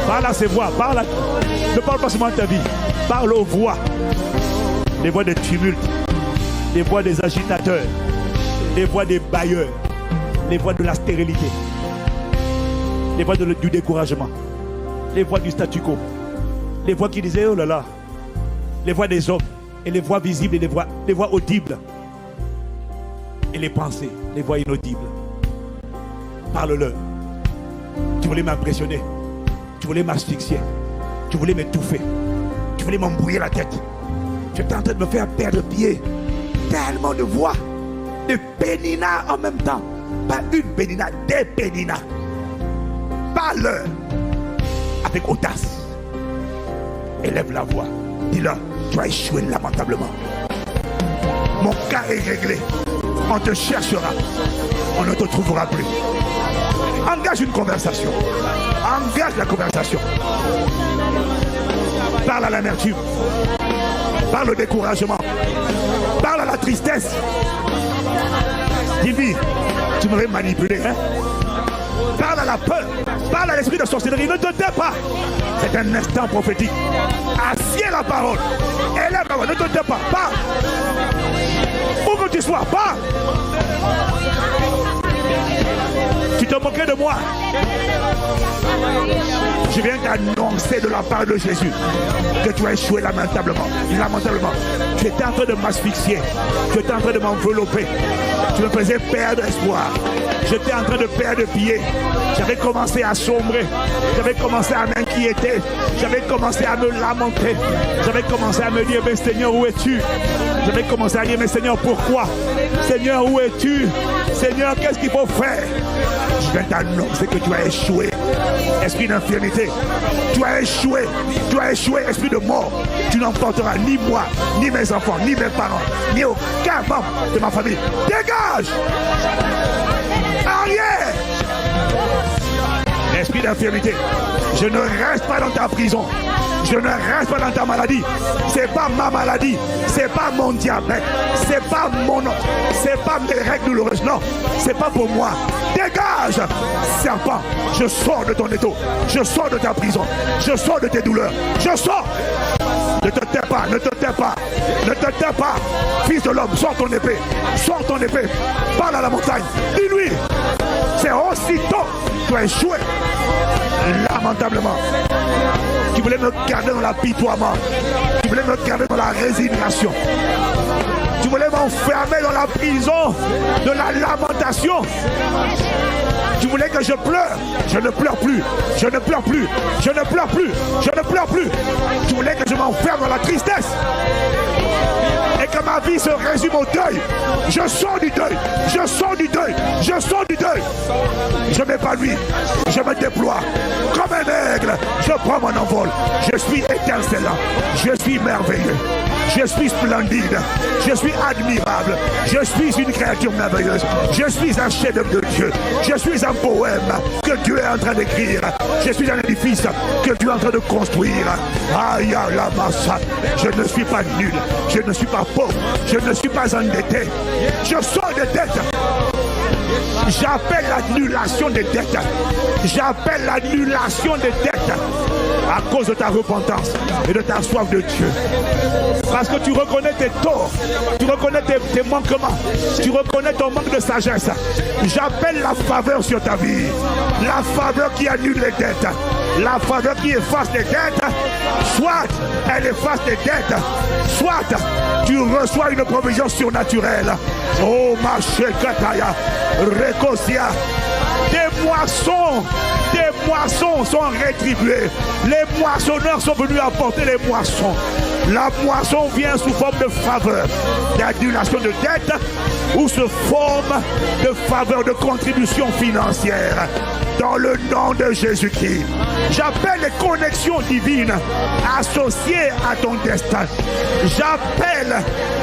Parle à ses voix, parle à... Ne parle pas seulement de ta vie, parle aux voix. Les voix des tumultes, les voix des agitateurs, les voix des bailleurs, les voix de la stérilité, les voix du découragement, les voix du statu quo, les voix qui disaient oh là là, les voix des hommes et les voix visibles et les voix audibles et les pensées, les voix inaudibles. Parle-leur. Tu voulais m'impressionner, tu voulais m'asphyxier, tu voulais m'étouffer, tu voulais m'embrouiller la tête. Tu étais en train de me faire perdre pied. Tellement de voix, de pénina en même temps. Pas une pénina, des péninas. Parle-leur avec audace. Élève la voix. Dis-leur, tu as échoué lamentablement. Mon cas est réglé. On te cherchera. On ne te trouvera plus. Engage une conversation. Engage la conversation. Parle à l'amertume. Parle au découragement. Parle à la tristesse. Dis-lui, tu m'aurais manipulé, hein? Parle à la peur. Parle à l'esprit de sorcellerie. Ne te tais pas. C'est un instant prophétique. Assieds la parole. Élève la voix. Ne te tais pas. Parle. Où que tu sois, parle. Tu te moquais de moi. Je viens t'annoncer de la part de Jésus que tu as échoué lamentablement. Lamentablement. Tu étais en train de m'asphyxier. Tu étais en train de m'envelopper. Tu me faisais perdre espoir. J'étais en train de perdre pied. J'avais commencé à sombrer. J'avais commencé à m'inquiéter. J'avais commencé à me lamenter. J'avais commencé à me dire, mais Seigneur, où es-tu? J'avais commencé à dire, mais Seigneur, pourquoi? Seigneur, où es-tu? Seigneur, qu'est-ce qu'il faut faire? Je viens t'annoncer que tu as échoué. Esprit d'infirmité, tu as échoué. Tu as échoué, esprit de mort. Tu n'emporteras ni moi, ni mes enfants, ni mes parents, ni aucun membre de ma famille. Dégage! Arrière! Esprit d'infirmité, je ne reste pas dans ta prison. Je ne reste pas dans ta maladie. C'est pas ma maladie. C'est pas mon diabète. C'est pas mon nom. C'est pas mes règles douloureuses. Non, c'est pas pour moi. Dégage, serpent. Je sors de ton étau. Je sors de ta prison. Je sors de tes douleurs. Je sors. Ne te tais pas. Ne te tais pas. Ne te tais pas. Fils de l'homme, sors ton épée. Sors ton épée. Parle à la montagne. Dis-lui. C'est aussitôt que tu as échoué. Lamentablement. Tu voulais me garder dans l'apitoiement. Tu voulais me garder dans la résignation. Tu voulais m'enfermer dans la prison de la lamentation. Tu voulais que je pleure. Je ne pleure plus. Je ne pleure plus. Je ne pleure plus. Je ne pleure plus. Tu voulais que je m'enferme dans la tristesse. Et que ma vie se résume au deuil. Je sors du deuil. Je sors du deuil. Je sors du deuil. Je m'épanouis. Je me déploie. Comme un aigle, je prends mon envol. Je suis étincelant. Je suis merveilleux. Je suis splendide. Je suis admirable. Je suis une créature merveilleuse. Je suis un chef-d'œuvre de Dieu. Je suis un poème que Dieu est en train d'écrire. Je suis un édifice que Dieu est en train de construire. Aïe, la massa. Je ne suis pas nul. Je ne suis pas pauvre. Je ne suis pas endetté. Je sors des dettes. J'appelle l'annulation des dettes. J'appelle l'annulation des dettes à cause de ta repentance et de ta soif de Dieu. Parce que tu reconnais tes torts, tu reconnais tes manquements, tu reconnais ton manque de sagesse. J'appelle la faveur sur ta vie, la faveur qui annule les dettes, la faveur qui efface les dettes. Soit elle efface les dettes, soit tu reçois une provision surnaturelle. Oh ma Shekataya, Rekosia, des moissons sont rétribuées. Les moissonneurs sont venus apporter les moissons. La moisson vient sous forme de faveur, d'annulation de dette ou sous forme de faveur, de contribution financière. Dans le nom de Jésus-Christ, j'appelle les connexions divines associées à ton destin.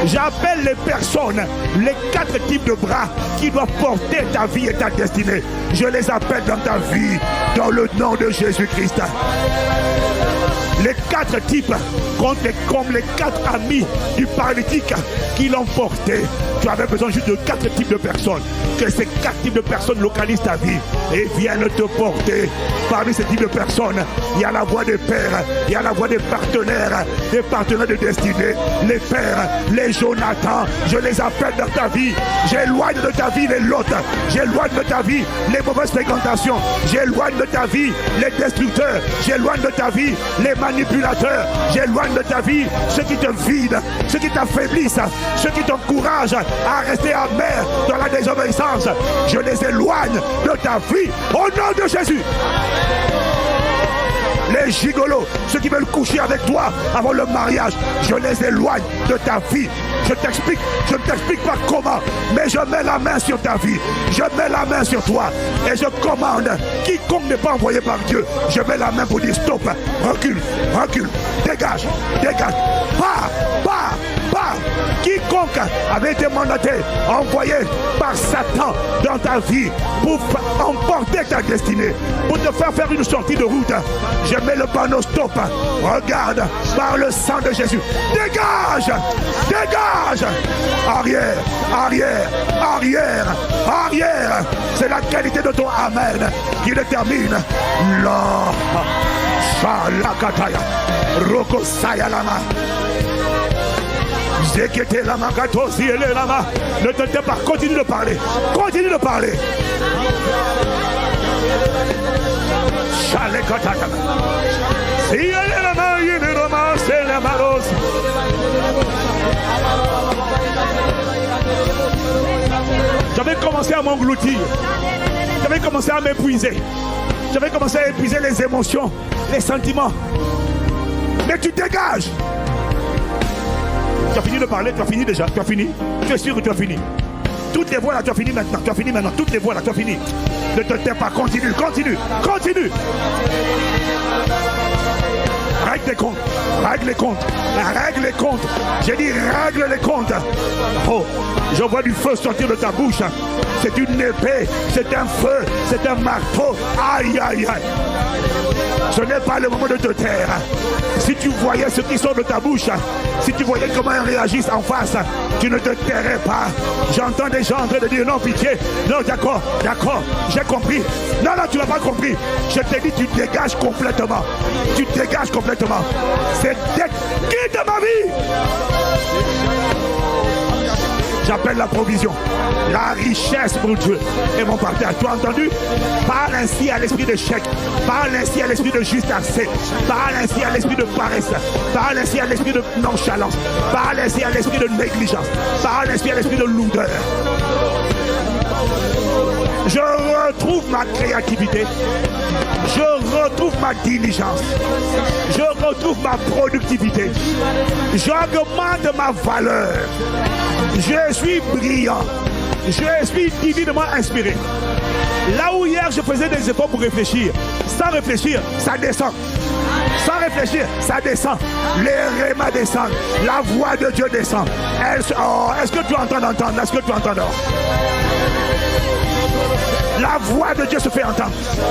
J'appelle les personnes, les 4 types de bras qui doivent porter ta vie et ta destinée. Je les appelle dans ta vie, dans le nom de Jésus-Christ. Les 4 types, comme les 4 amis du paralytique qui l'ont porté. Tu avais besoin juste de 4 types de personnes. Que ces 4 types de personnes localisent ta vie et viennent te porter. Parmi ces types de personnes, il y a la voix des pères, il y a la voix des partenaires de destinée. Les pères, les Jonathan, je les appelle dans ta vie. J'éloigne de ta vie les lots. J'éloigne de ta vie les mauvaises fréquentations. J'éloigne de ta vie les destructeurs. J'éloigne de ta vie les manipulateurs. J'éloigne de ta vie ceux qui te vident, ceux qui t'affaiblissent, ceux qui t'encouragent à rester amer dans la désobéissance. Je les éloigne de ta vie au nom de Jésus. Les gigolos, ceux qui veulent coucher avec toi avant le mariage, je les éloigne de ta vie. Je ne t'explique pas comment, mais je mets la main sur ta vie. Je mets la main sur toi et je commande, quiconque n'est pas envoyé par Dieu, je mets la main pour dire stop, recule, recule, dégage, dégage, pars. Quiconque avait été mandaté, envoyé par Satan dans ta vie pour emporter ta destinée, pour te faire une sortie de route, je mets le panneau stop. Regarde, par le sang de Jésus, dégage, dégage, arrière, arrière, arrière, arrière. C'est la qualité de ton amen qui détermine la Shalakataya Rokosaya Lama. Ne te tais pas, continue de parler. Continue de parler. J'avais commencé à m'engloutir. J'avais commencé à m'épuiser. J'avais commencé à épuiser les émotions, les sentiments. Mais tu dégages. Tu as fini de parler, tu as fini déjà, tu as fini. Tu es sûr que tu as fini. Toutes les voix là, tu as fini maintenant, tu as fini maintenant. Toutes les voix là, tu as fini. Ne te tais pas, continue, continue, continue. Règle les comptes, règle les comptes, règle les comptes. J'ai dit règle les comptes. Oh, je vois du feu sortir de ta bouche. C'est une épée, c'est un feu, c'est un marteau. Aïe, aïe, aïe. Ce n'est pas le moment de te taire. Si tu voyais ce qui sort de ta bouche, si tu voyais comment ils réagissent en face, tu ne te tairais pas. J'entends des gens en train de dire non, pitié. Non, d'accord, d'accord, j'ai compris. Non, non, tu n'as pas compris. Je t'ai dit, tu dégages complètement. Tu dégages complètement. C'est quitte ma vie. J'appelle la provision, la richesse, mon Dieu, et mon partage. Tu as entendu? Parle ainsi à l'esprit de chèque, parle ainsi à l'esprit de juste assez, parle ainsi à l'esprit de paresse, parle ainsi à l'esprit de nonchalance, parle ainsi à l'esprit de négligence, parle ainsi à l'esprit de lourdeur. Je retrouve ma créativité, je retrouve ma diligence, je retrouve ma productivité, j'augmente ma valeur, je suis brillant, je suis divinement inspiré. Là où hier je faisais des efforts pour réfléchir, sans réfléchir, ça descend. Sans réfléchir, ça descend. Les rémas descendent. La voix de Dieu descend. Est-ce que tu entends d'entendre? Est-ce que tu entends d'entendre? La voix de Dieu se fait entendre.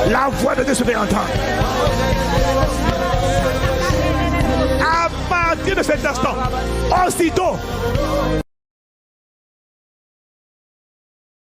La voix de Dieu se fait entendre. À partir de cet instant, aussitôt,